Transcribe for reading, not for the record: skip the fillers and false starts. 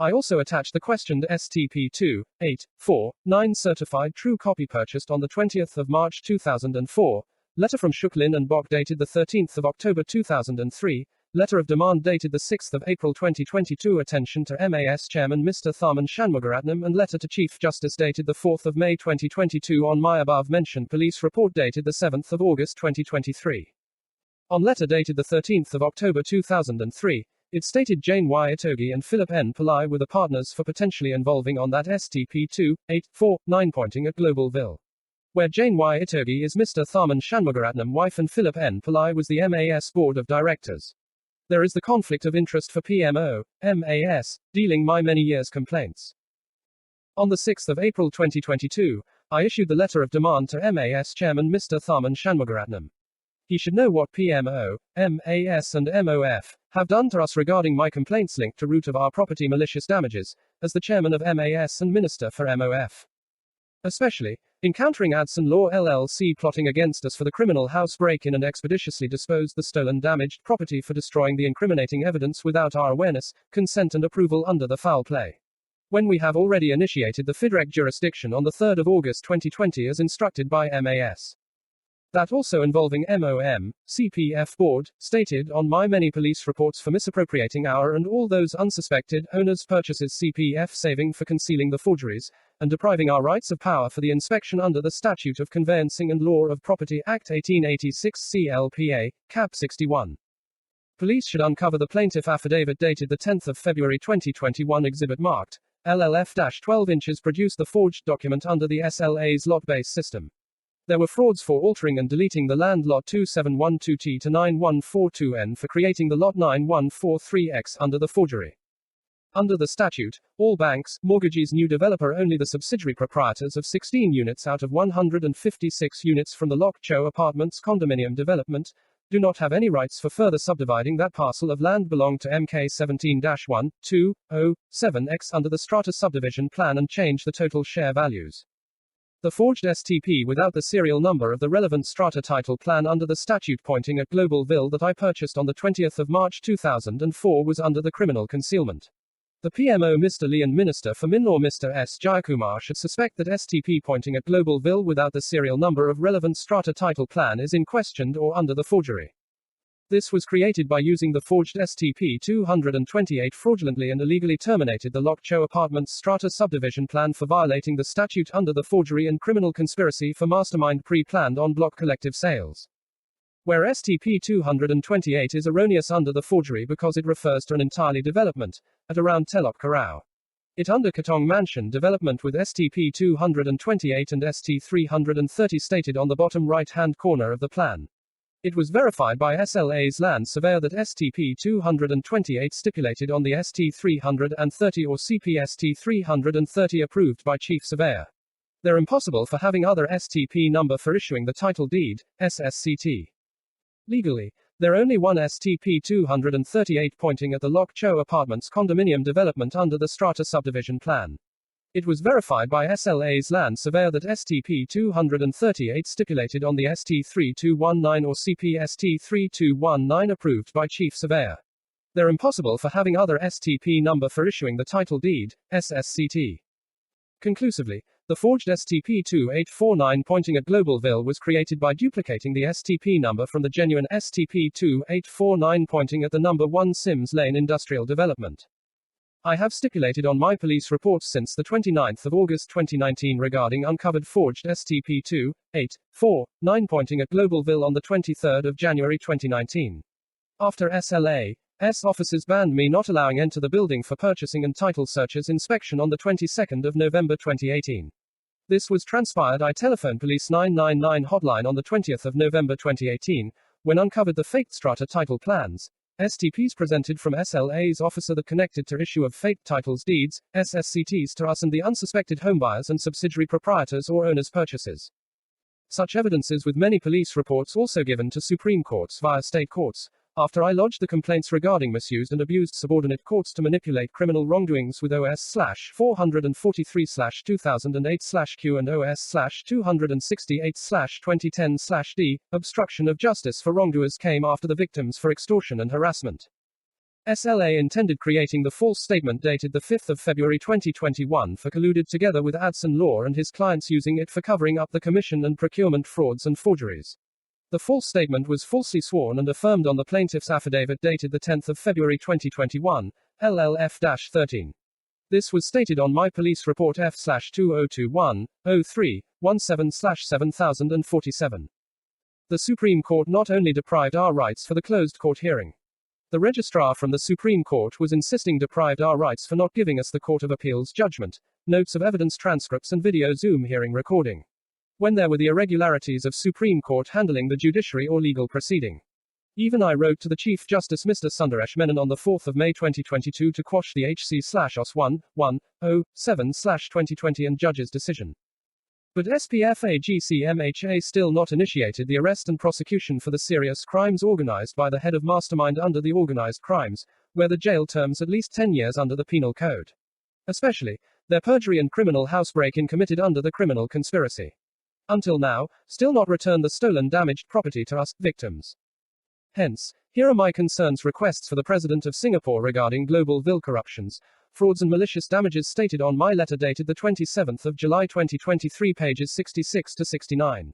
I also attached the questioned STP 2-8-4-9 certified true copy purchased on the 20th of March 2004, letter from Shuklin and Bok dated the 13th of October 2003, letter of demand dated the 6th of April 2022, attention to MAS Chairman Mr. Tharman Shanmugaratnam, and letter to Chief Justice dated the 4th of May 2022 on my above mentioned police report dated the 7th of August 2023. On letter dated the 13th of October 2003, it stated Jane Y. Itogi and Philip N. Pillai were the partners for potentially involving on that STP 2-8-4-9 pointing at Globalville, where Jane Y. Itogi is Mr. Tharman Shanmugaratnam wife and Philip N. Pillai was the MAS Board of Directors. There is the conflict of interest for PMO, MAS, dealing my many years complaints. On the 6th of April 2022, I issued the letter of demand to MAS Chairman Mr. Tharman Shanmugaratnam. He should know what PMO, MAS and MOF have done to us regarding my complaints linked to root of our property malicious damages, as the chairman of MAS and minister for MOF. Especially, encountering Adson Law LLC plotting against us for the criminal house break-in and expeditiously disposed the stolen damaged property for destroying the incriminating evidence without our awareness, consent and approval under the foul play. When we have already initiated the FIDREC jurisdiction on the 3rd of August 2020 as instructed by MAS. That also involving MOM, CPF Board, stated on my many police reports for misappropriating our and all those unsuspected owners' purchases CPF saving for concealing the forgeries, and depriving our rights of power for the inspection under the Statute of Conveyancing and Law of Property Act 1886 CLPA, Cap 61. Police should uncover the plaintiff affidavit dated the 10th of February 2021 exhibit marked LLF-12 inches produced the forged document under the SLA's lot-based system. There were frauds for altering and deleting the land lot 2712T to 9142N for creating the lot 9143X under the forgery. Under the statute, all banks, mortgagees, new developer only the subsidiary proprietors of 16 units out of 156 units from the Lok Cho Apartments condominium development, do not have any rights for further subdividing that parcel of land belonged to MK 17-1-2-0-7X under the strata subdivision plan and change the total share values. The forged STP without the serial number of the relevant strata title plan under the statute pointing at Globalville that I purchased on the 20th of March 2004 was under the criminal concealment. The PMO Mr. Lee and Minister for Minlaw Mr. S. Jayakumar should suspect that STP pointing at Globalville without the serial number of relevant strata title plan is in question or under the forgery. This was created by using the forged STP 228 fraudulently and illegally terminated the Lok Cho Apartments strata subdivision plan for violating the statute under the forgery and criminal conspiracy for mastermind pre-planned on block collective sales. Where STP 228 is erroneous under the forgery because it refers to an entirely development, at around Telok Kurau. It under Katong Mansion development with STP 228 and ST 330 stated on the bottom right-hand corner of the plan. It was verified by SLA's land surveyor that STP 228 stipulated on the ST 330 or CPST 330 approved by Chief Surveyor. They're impossible for having other STP number for issuing the title deed, SSCT. Legally, there only one STP 238 pointing at the Lok Cho Apartments condominium development under the strata subdivision plan. It was verified by SLA's land surveyor that STP 238 stipulated on the ST 3219 or CPST 3219 approved by Chief Surveyor. They're impossible for having other STP number for issuing the title deed, SSCT. Conclusively, the forged STP 2849 pointing at Globalville was created by duplicating the STP number from the genuine STP 2849 pointing at the number 1 Sims Lane Industrial Development. I have stipulated on my police reports since the 29th of August 2019 regarding uncovered forged STP 2849 pointing at Globalville on the 23rd of January 2019. After SLA's officers banned me not allowing enter the building for purchasing and title searches inspection on the 22nd of November 2018. This was transpired. I telephoned police 999 hotline on the 20th of November 2018, when uncovered the faked strata title plans, STPs presented from SLA's officer that connected to issue of fake titles deeds, SSCTs to us and the unsuspected homebuyers and subsidiary proprietors or owners' purchases. Such evidences with many police reports also given to Supreme Courts via state courts, after I lodged the complaints regarding misused and abused subordinate courts to manipulate criminal wrongdoings with OS/443/2008/Q and OS/268/2010/D, obstruction of justice for wrongdoers came after the victims for extortion and harassment. SLA intended creating the false statement dated the 5th of February 2021 for colluded together with Adson Law and his clients using it for covering up the commission and procurement frauds and forgeries. The false statement was falsely sworn and affirmed on the plaintiff's affidavit dated the 10th of February 2021, LLF-13. This was stated on my police report F/2021-03-17/7047. The Supreme Court not only deprived our rights for the closed court hearing. The registrar from the Supreme Court was insisting deprived our rights for not giving us the Court of Appeals judgment, notes of evidence transcripts and video Zoom hearing recording. When there were the irregularities of Supreme Court handling the judiciary or legal proceeding. Even I wrote to the Chief Justice Mr. Sundaresh Menon on the 4th of May 2022 to quash the HC/OS 1-1-07/2020 and judge's decision. But SPF-AGC-MHA still not initiated the arrest and prosecution for the serious crimes organized by the head of mastermind under the organized crimes, where the jail terms at least 10 years under the penal code. Especially, their perjury and criminal housebreaking committed under the criminal conspiracy. Until now, still not returned the stolen damaged property to us, victims. Hence, here are my concerns requests for the President of Singapore regarding global vil corruptions, frauds and malicious damages stated on my letter dated the 27th of July 2023 pages 66 to 69.